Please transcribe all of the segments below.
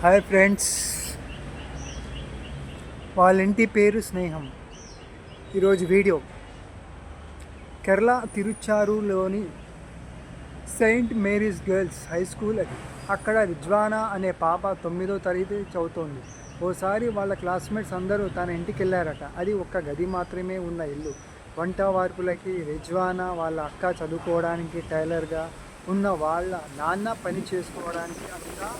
Hi friends, వాళ్ళ ఇంటి పేరు స్నేహం. ఈరోజు వీడియో కేరళ తిరుచారులోని saint Mary's girls high school అది. అక్కడ రిజ్వానా అనే పాప 9వ తరగతి చదువుతోంది. ఓసారి వాళ్ళ క్లాస్మేట్స్ అందరూ తన ఇంటికి వెళ్ళారట. అది ఒక్క గది మాత్రమే ఉన్న ఇల్లు. వంట వార్పులకి రిజ్వానా వాళ్ళ అక్క చదువుకోవడానికి, టైలర్గా ఉన్న వాళ్ళ నాన్న పని చేసుకోవడానికి అంతా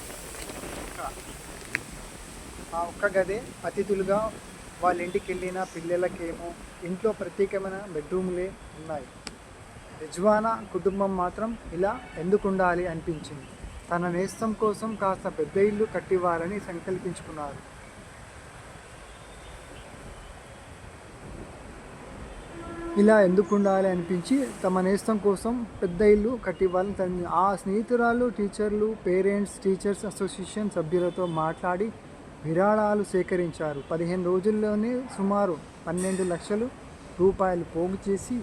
ఆ ఒక్క గదే అతిథులుగా వాళ్ళ ఇంటికి వెళ్ళిన పిల్లలకేమో ఇంట్లో ప్రత్యేకమైన బెడ్రూమ్లే ఉన్నాయి. రిజ్వానా కుటుంబం మాత్రం ఇలా ఎందుకు ఉండాలి అనిపించింది. తన నేస్తం కోసం కాస్త పెద్ద ఇల్లు కట్టివ్వాలని సంకల్పించుకున్నారు. ఇలా ఎందుకు ఉండాలి అనిపించి తమ నేస్తం కోసం పెద్ద ఇల్లు కట్టివ్వాలని ఆ స్నేహితురాలు, టీచర్లు, పేరెంట్స్ టీచర్స్ అసోసియేషన్ సభ్యులతో మాట్లాడి విరాళాలు సేకరించారు. 15 రోజుల్లోనే సుమారు 12 లక్షల రూపాయలు పోగు చేసి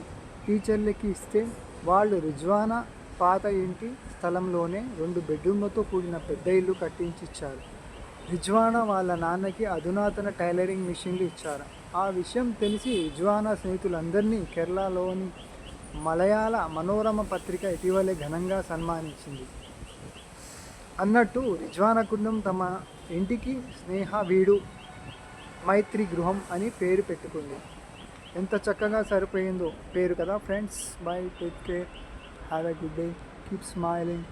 టీచర్లకి ఇస్తే వాళ్ళు రిజ్వానా పాత ఇంటి స్థలంలోనే 2 బెడ్రూమ్లతో కూడిన పెద్ద ఇల్లు కట్టించిచ్చారు. రిజ్వానా వాళ్ళ నాన్నకి అధునాతన టైలరింగ్ మిషన్లు ఇచ్చారు. ఆ విషయం తెలిసి రిజ్వానా స్నేహితులందరినీ కేరళలోని మలయాళ మనోరమ పత్రిక ఇటీవలే ఘనంగా సన్మానించింది. అన్నట్టు రిజ్వానా కుటుంబం తమ ఇంటికి స్నేహ వీడు మైత్రి గృహం అని పేరు పెట్టుకుంది. ఎంత చక్కగా సరిపోయిందో పేరు కదా friends. By, take care, have a good day, keep smiling.